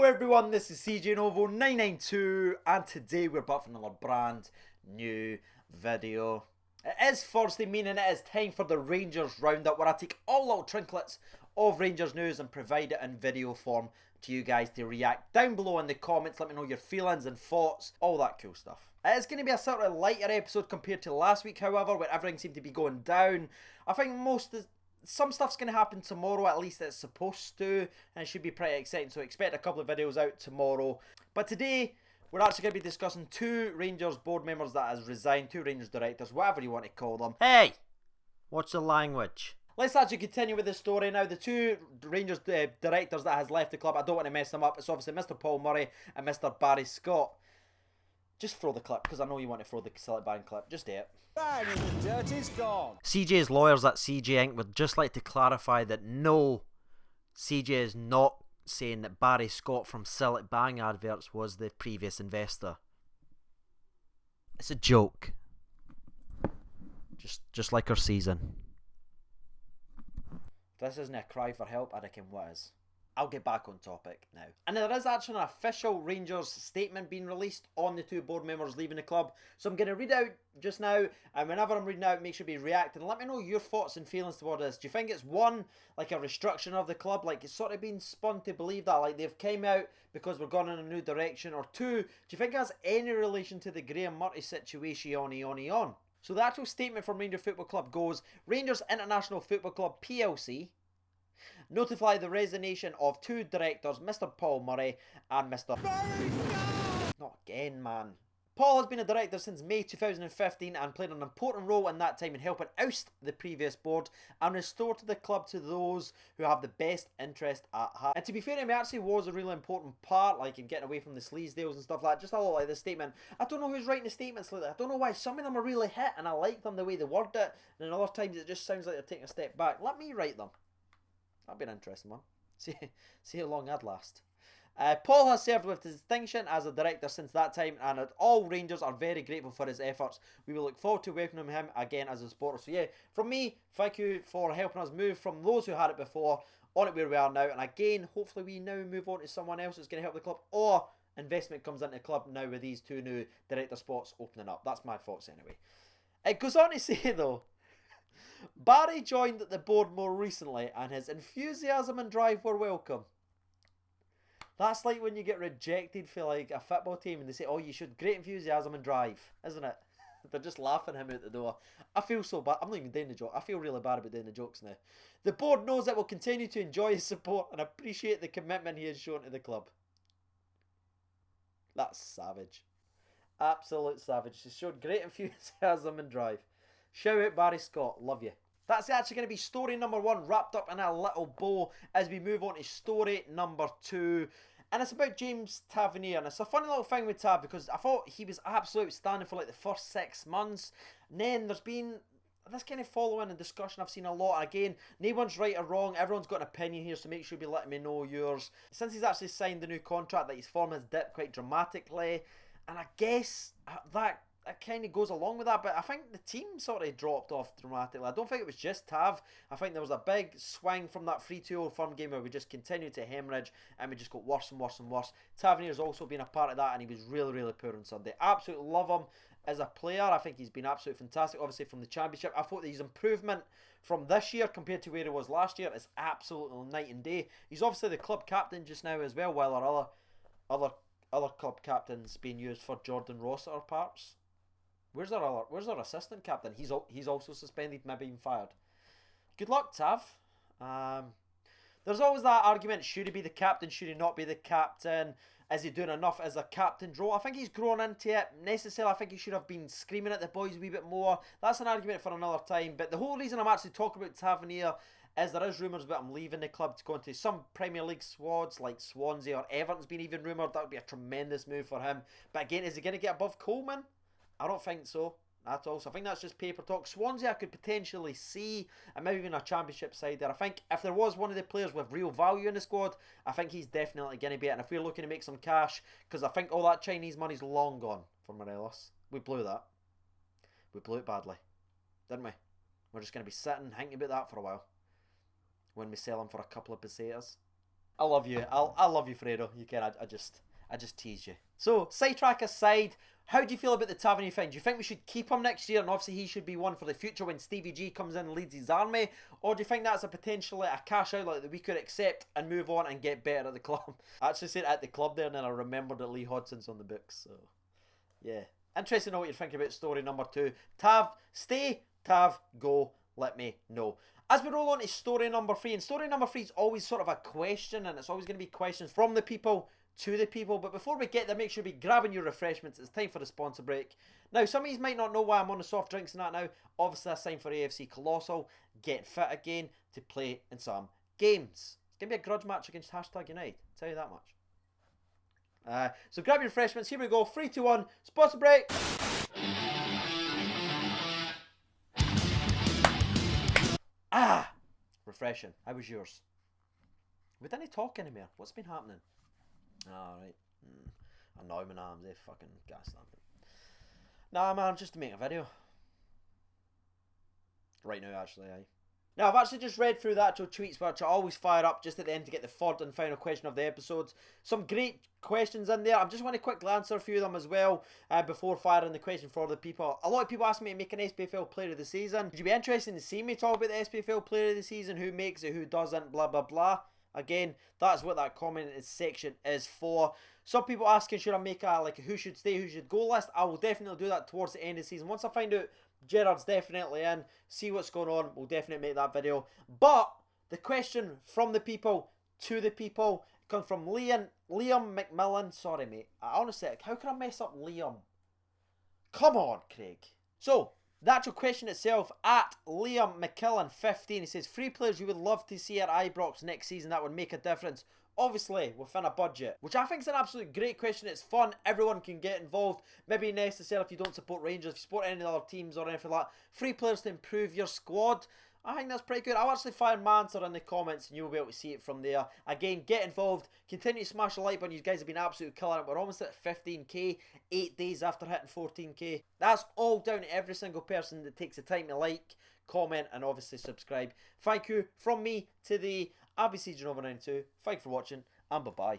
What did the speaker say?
Hello everyone, this is CJ Novo 992 and today we're back for another brand new video. It is Thursday, meaning it is time for the Rangers Roundup, where I take all little trinklets of Rangers news and provide it in video form to you guys to react down below in the comments. Let me know your feelings and thoughts, all that cool stuff. It is going to be a sort of lighter episode compared to last week, however, where everything seemed to be going down. I think some stuff's going to happen tomorrow, at least it's supposed to, and it should be pretty exciting, so expect a couple of videos out tomorrow. But today, we're actually going to be discussing two Rangers board members that has resigned, two Rangers directors, whatever you want to call them. Hey! What's the language? Let's actually continue with the story now. The two Rangers directors that has left the club, I don't want to mess them up, it's obviously Mr. Paul Murray and Mr. Barry Scott. Just throw the clip, because I know you want to throw the Select Bang clip. Just do it. Bang, and the dirt is gone. CJ's lawyers at CJ Inc. would just like to clarify that no, CJ is not saying that Barry Scott from Select Bang adverts was the previous investor. It's a joke. Just like our season. This isn't a cry for help, I reckon what is. I'll get back on topic now. And there is actually an official Rangers statement being released on the two board members leaving the club. So I'm going to read out just now, and whenever I'm reading out, make sure you react and let me know your thoughts and feelings toward this. Do you think it's one, like a restructuring of the club, like it's sort of been spun to believe that, like they've came out because we're going in a new direction? Or two, do you think it has any relation to the Graham Murty situation on? So the actual statement from Rangers Football Club goes, Rangers International Football Club PLC notify the resignation of two directors, Mr. Paul Murray and Mr. Not again, man. Paul has been a director since May 2015 and played an important role in that time in helping oust the previous board and restore to the club to those who have the best interest at heart. And to be fair to him, it actually was a really important part, like in getting away from the sleaze deals and stuff like that. Just a lot like this statement. I don't know who's writing the statements lately. I don't know why. Some of them are really hit and I like them the way they word it, and then other times it just sounds like they're taking a step back. Let me write them. That'd be an interesting one. See how long that'd last. Paul has served with distinction as a director since that time, and all Rangers are very grateful for his efforts. We will look forward to welcoming him again as a supporter. So yeah, from me, thank you for helping us move from those who had it before on it where we are now. And again, hopefully we now move on to someone else who's going to help the club, or investment comes into the club now with these two new director spots opening up. That's my thoughts anyway. It goes on to say though, Barry joined the board more recently and his enthusiasm and drive were welcome. That's like when you get rejected for like a football team and they say, oh, you should great enthusiasm and drive, isn't it? They're just laughing him out the door. I feel so bad. I'm not even doing the joke. I feel really bad about doing the jokes now. The board knows it will continue to enjoy his support and appreciate the commitment he has shown to the club. That's savage. Absolute savage. He's shown great enthusiasm and drive. Shout out Barry Scott, love you. That's actually going to be story number one wrapped up in a little bow as we move on to story number two. And it's about James Tavernier. And it's a funny little thing with Tav because I thought he was absolutely outstanding for like the first 6 months. And then there's been this kind of following and discussion I've seen a lot. Again, no one's right or wrong. Everyone's got an opinion here, so make sure you be letting me know yours. Since he's actually signed the new contract, that his form has dipped quite dramatically. And I guess that kind of goes along with that, but I think the team sort of dropped off dramatically. I don't think it was just Tav. I think there was a big swing from that 3-2 firm game where we just continued to hemorrhage and we just got worse and worse and worse. Tavernier's also been a part of that and he was really, really poor on Sunday. Absolutely love him as a player. I think he's been absolutely fantastic, obviously from the Championship. I thought that his improvement from this year compared to where he was last year is absolutely night and day. He's obviously the club captain just now as well, while our other club captains being used for Jordan Ross at our parts. Where's our assistant captain? He's also suspended, maybe even fired. Good luck, Tav. There's always that argument, should he be the captain, should he not be the captain? Is he doing enough as a captain role? I think he's grown into it. Necessarily, I think he should have been screaming at the boys a wee bit more. That's an argument for another time. But the whole reason I'm actually talking about Tavernier is there is rumours about him leaving the club to go into some Premier League squads like Swansea or Everton's been even rumoured. That would be a tremendous move for him. But again, is he going to get above Coleman? I don't think so at all. So I think that's just paper talk. Swansea I could potentially see, and maybe even a Championship side there. I think if there was one of the players with real value in the squad, I think he's definitely going to be it. And if we're looking to make some cash, because I think all that Chinese money's long gone for Morelos. We blew that. We blew it badly, didn't we? We're just going to be sitting, thinking about that for a while when we sell him for a couple of pesetas. I love you. I love you, Fredo. You can. I just tease you. So, sidetrack aside, how do you feel about the Tavernier thing? Do you think we should keep him next year, and obviously he should be one for the future when Stevie G comes in and leads his army? Or do you think that's a potentially a cash outlet that we could accept and move on and get better at the club? I actually said at the club there, and then I remembered that Lee Hodson's on the books. So, yeah. Interesting to know what you're thinking about story number 2. Tav, stay. Tav, go. Let me know. As we roll on to story number 3, and story number 3 is always sort of a question, and it's always going to be questions from the people to the people. But before we get there, make sure you're grabbing your refreshments. It's time for the sponsor break. Now, some of you might not know why I'm on the soft drinks and that now. Obviously, that's time for AFC Colossal. Get fit again to play in some games. It's going to be a grudge match against #United. I'll tell you that much. So grab your refreshments. Here we go. 3, 2, 1. Sponsor break. Refreshing. How was yours? We didn't talk anymore. What's been happening? Alright. I know my arms, they fucking gas stamping. Nah, man, just to make a video. Right now, actually, aye. Now, I've actually just read through the actual tweets, which I always fire up just at the end to get the third and final question of the episodes. Some great questions in there. I just want to quickly answer a few of them as well before firing the question for the people. A lot of people ask me to make an SPFL Player of the Season. Would you be interested to see me talk about the SPFL Player of the Season? Who makes it, who doesn't, blah, blah, blah. Again, that's what that comment section is for. Some people asking, should I make a like who should stay, who should go list? I will definitely do that towards the end of the season. Once I find out Gerard's definitely in, see what's going on, we'll definitely make that video. But the question from the people to the people comes from Liam McMillan. Sorry, mate. I honestly, how can I mess up Liam? Come on, Craig. So, the actual question itself, at Liam McKillen 15, he says, 3 players you would love to see at Ibrox next season that would make a difference. Obviously, within a budget. Which I think is an absolute great question. It's fun. Everyone can get involved. Maybe necessary if you don't support Rangers, if you support any other teams or anything like that. 3 players to improve your squad. I think that's pretty good. I'll actually find my answer in the comments and you'll be able to see it from there. Again, get involved. Continue to smash the like button. You guys have been absolutely killing it. We're almost at 15k, 8 days after hitting 14k. That's all down to every single person that takes the time to like, comment, and obviously subscribe. Thank you from me to the ABCG over 92. Thank you for watching, and bye-bye.